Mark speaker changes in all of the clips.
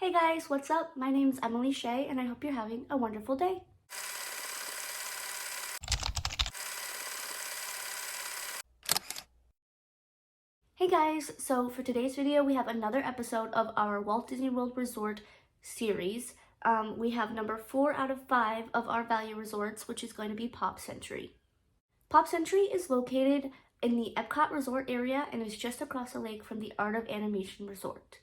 Speaker 1: Hey guys, what's up? My name's Emily Shea and I hope you're having a wonderful day. Hey guys, so for today's video we have another episode of our Walt Disney World Resort series. We have number 4 out of 5 of our value resorts, which is going to be Pop Century. Pop Century is located in the Epcot Resort area and is just across the lake from the Art of Animation Resort.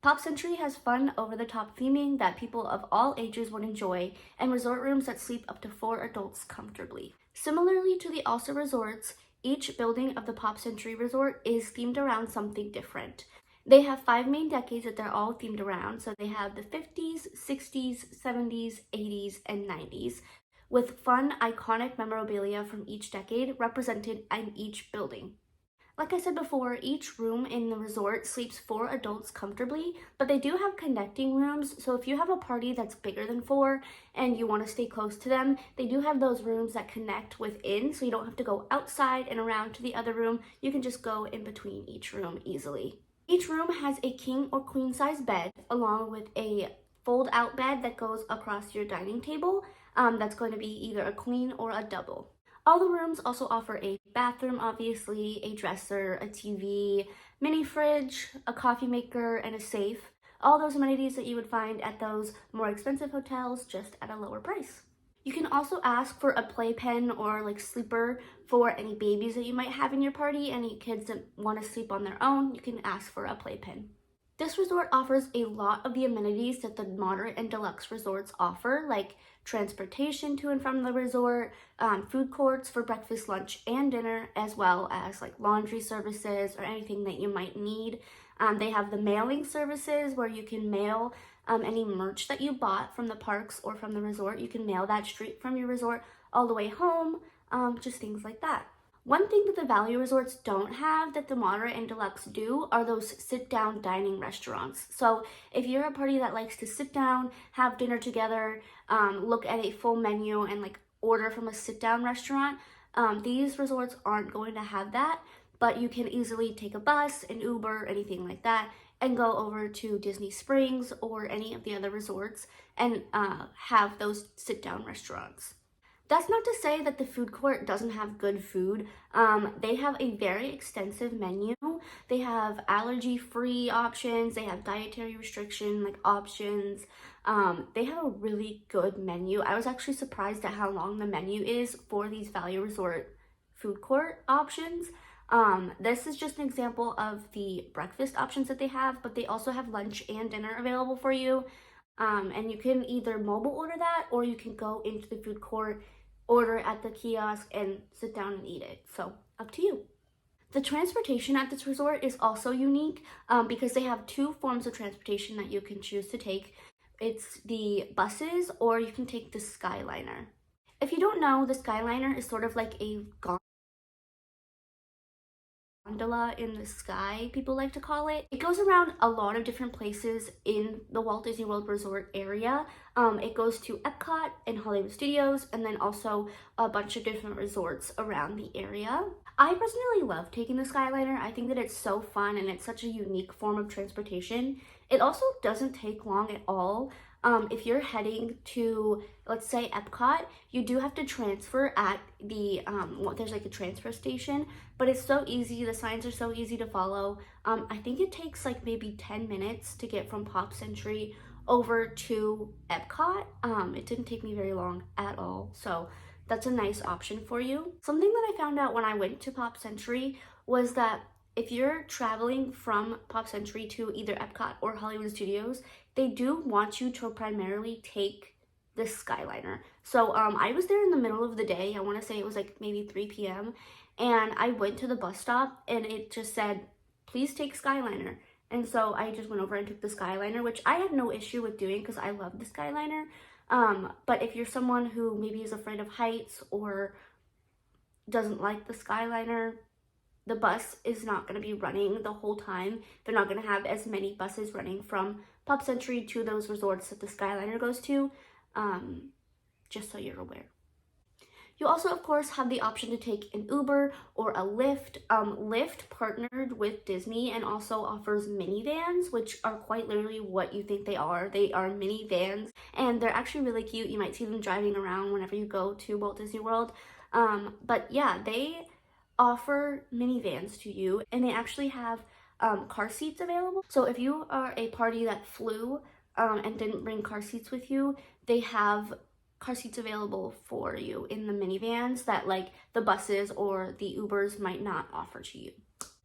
Speaker 1: Pop Century has fun, over-the-top theming that people of all ages would enjoy, and resort rooms that sleep up to 4 adults comfortably. Similarly to the Allstar resorts, each building of the Pop Century Resort is themed around something different. They have 5 main decades that they're all themed around, so they have the 50s, 60s, 70s, 80s, and 90s, with fun, iconic memorabilia from each decade represented in each building. Like I said before, each room in the resort sleeps 4 adults comfortably, but they do have connecting rooms, so if you have a party that's bigger than 4 and you want to stay close to them, they do have those rooms that connect within, so you don't have to go outside and around to the other room. You can just go in between each room easily. Each room has a king or queen size bed, along with a fold out bed that goes across your dining table. That's going to be either a queen or a double. All the rooms also offer a bathroom, obviously, a dresser, a TV, mini fridge, a coffee maker, and a safe. All those amenities that you would find at those more expensive hotels, just at a lower price. You can also ask for a playpen or like sleeper for any babies that you might have in your party. Any kids that want to sleep on their own, you can ask for a playpen. This resort offers a lot of the amenities that the moderate and deluxe resorts offer, like transportation to and from the resort, food courts for breakfast, lunch, and dinner, as well as like laundry services or anything that you might need. They have the mailing services where you can mail any merch that you bought from the parks or from the resort. You can mail that straight from your resort all the way home, just things like that. One thing that the value resorts don't have that the moderate and deluxe do are those sit-down dining restaurants. So if you're a party that likes to sit down, have dinner together, look at a full menu and like order from a sit-down restaurant, these resorts aren't going to have that, but you can easily take a bus, an Uber, anything like that, and go over to Disney Springs or any of the other resorts and have those sit-down restaurants. That's not to say that the food court doesn't have good food. They have a very extensive menu. They have allergy-free options. They have dietary restriction like options. They have a really good menu. I was actually surprised at how long the menu is for these value resort food court options. This is just an example of the breakfast options that they have, but they also have lunch and dinner available for you. And you can either mobile order that or you can go into the food court, order at the kiosk, and sit down and eat it. So up to you. The transportation at this resort is also unique because they have 2 forms of transportation that you can choose to take. It's the buses or you can take the Skyliner. If you don't know, the Skyliner is sort of like a gondola in the sky, people like to call it. It goes around a lot of different places in the Walt Disney World Resort area. It goes to Epcot and Hollywood Studios, and then also a bunch of different resorts around the area. I personally love taking the Skyliner. I think that it's so fun and it's such a unique form of transportation. It also doesn't take long at all. If you're heading to, let's say, Epcot, you do have to transfer at the, there's like a transfer station, but it's so easy. The signs are so easy to follow. I think it takes like maybe 10 minutes to get from Pop Century over to Epcot. It didn't take me very long at all, so that's a nice option for you. Something that I found out when I went to Pop Century was that if you're traveling from Pop Century to either Epcot or Hollywood Studios, they do want you to primarily take the Skyliner. So I was there in the middle of the day. I want to say it was like maybe 3 p.m. And I went to the bus stop and it just said, please take Skyliner. And so I just went over and took the Skyliner, which I had no issue with doing because I love the Skyliner. But if you're someone who maybe is afraid of heights or doesn't like the Skyliner, the bus is not going to be running the whole time. They're not going to have as many buses running from Pop Century to those resorts that the Skyliner goes to, just so you're aware. You also, of course, have the option to take an Uber or a Lyft. Lyft partnered with Disney and also offers minivans, which are quite literally what you think they are. They are minivans, and they're actually really cute. You might see them driving around whenever you go to Walt Disney World. But yeah, they offer minivans to you, and they actually have car seats available. So if you are a party that flew and didn't bring car seats with you, they have car seats available for you in the minivans that like the buses or the Ubers might not offer to you.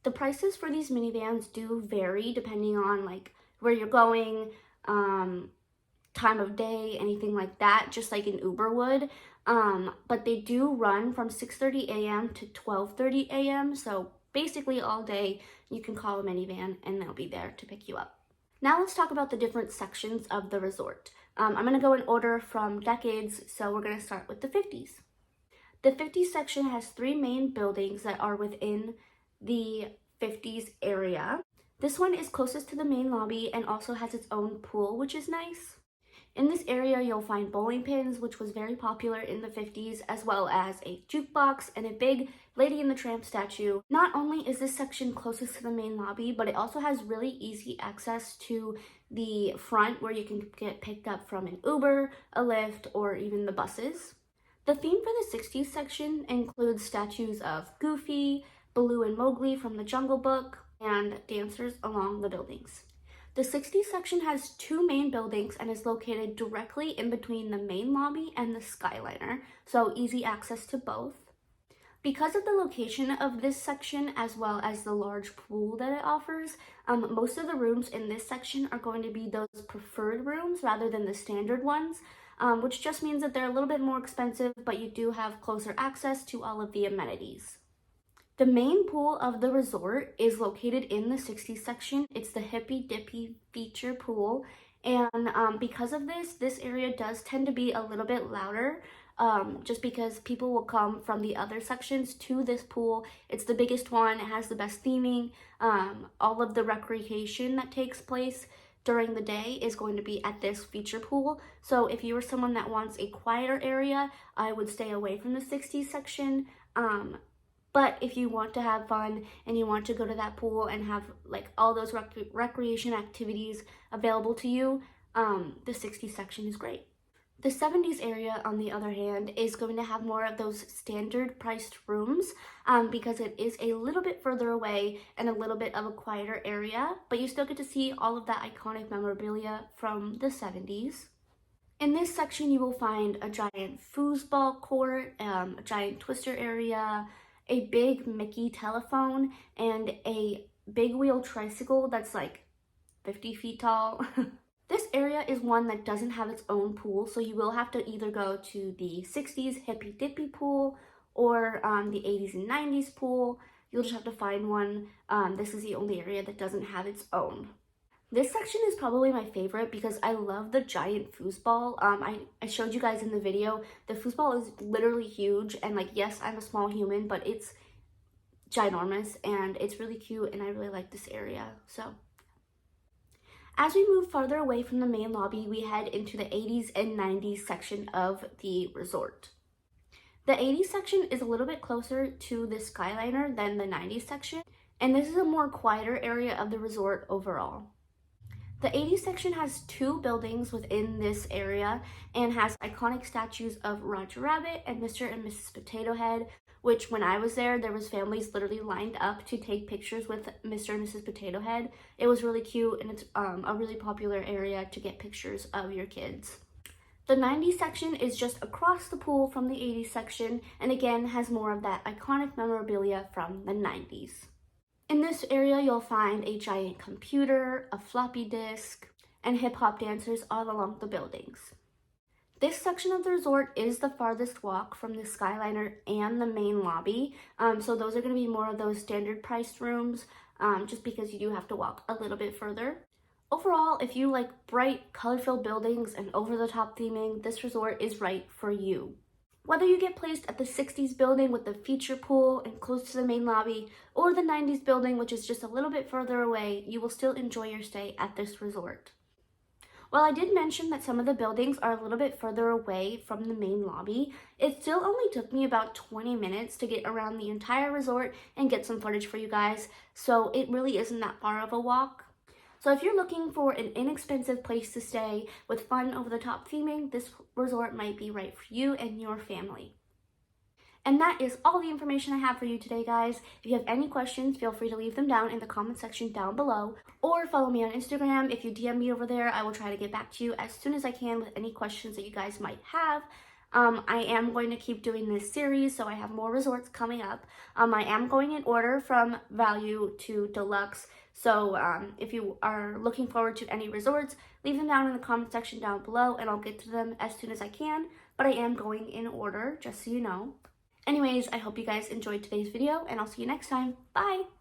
Speaker 1: The prices for these minivans do vary depending on like where you're going, time of day, anything like that, just like an Uber would. But they do run from 6:30 a.m. to 12:30 a.m. So basically all day you can call a minivan and they'll be there to pick you up. Now let's talk about the different sections of the resort. I'm going to go in order from decades, so we're going to start with the 50s. The 50s section has 3 main buildings that are within the 50s area. This one is closest to the main lobby and also has its own pool, which is nice. In this area, you'll find bowling pins, which was very popular in the 50s, as well as a jukebox and a big Lady and the Tramp statue. Not only is this section closest to the main lobby, but it also has really easy access to the front where you can get picked up from an Uber, a Lyft, or even the buses. The theme for the 60s section includes statues of Goofy, Baloo and Mowgli from the Jungle Book, and dancers along the buildings. The 60s section has 2 main buildings and is located directly in between the main lobby and the Skyliner, so easy access to both. Because of the location of this section as well as the large pool that it offers, most of the rooms in this section are going to be those preferred rooms rather than the standard ones, which just means that they're a little bit more expensive, but you do have closer access to all of the amenities. The main pool of the resort is located in the 60s section. It's the Hippy Dippy feature pool, and because of this area does tend to be a little bit louder, just because people will come from the other sections to this pool. It's the biggest one, it has the best theming, all of the recreation that takes place during the day is going to be at this feature pool. So if you are someone that wants a quieter area, I would stay away from the 60s section. But if you want to have fun and you want to go to that pool and have like all those recreation activities available to you, the 60s section is great. The 70s area, on the other hand, is going to have more of those standard priced rooms because it is a little bit further away and a little bit of a quieter area, but you still get to see all of that iconic memorabilia from the 70s. In this section, you will find a giant foosball court, a giant twister area, a big Mickey telephone, and a big wheel tricycle that's like 50 feet tall. This area is one that doesn't have its own pool, so you will have to either go to the 60s Hippy Dippy pool or the 80s and 90s pool. You'll just have to find one. This is the only area that doesn't have its own. This section is probably my favorite because I love the giant foosball. I showed you guys in the video, the foosball is literally huge, and like, yes, I'm a small human, but it's ginormous and it's really cute and I really like this area. So as we move farther away from the main lobby, we head into the 80s and 90s section of the resort. The 80s section is a little bit closer to the Skyliner than the 90s section, and this is a more quieter area of the resort overall. The 80s section has 2 buildings within this area and has iconic statues of Roger Rabbit and Mr. and Mrs. Potato Head, which when I was there was families literally lined up to take pictures with Mr. and Mrs. Potato Head. It was really cute, and it's a really popular area to get pictures of your kids. The 90s section is just across the pool from the 80s section, and again has more of that iconic memorabilia from the 90s. In this area, you'll find a giant computer, a floppy disk, and hip-hop dancers all along the buildings. This section of the resort is the farthest walk from the Skyliner and the main lobby, so those are going to be more of those standard priced rooms, just because you do have to walk a little bit further. Overall, if you like bright, color-filled buildings and over-the-top theming, this resort is right for you. Whether you get placed at the 60s building with the feature pool and close to the main lobby, or the 90s building which is just a little bit further away, you will still enjoy your stay at this resort. While I did mention that some of the buildings are a little bit further away from the main lobby, it still only took me about 20 minutes to get around the entire resort and get some footage for you guys, so it really isn't that far of a walk. So if you're looking for an inexpensive place to stay with fun over-the-top theming, this resort might be right for you and your family. And that is all the information I have for you today, guys. If you have any questions, feel free to leave them down in the comment section down below, or follow me on Instagram. If you DM me over there, I will try to get back to you as soon as I can with any questions that you guys might have. I am going to keep doing this series, so I have more resorts coming up. I am going in order from value to deluxe, so if you are looking forward to any resorts, leave them down in the comment section down below, and I'll get to them as soon as I can, but I am going in order, just so you know. Anyways, I hope you guys enjoyed today's video, and I'll see you next time. Bye!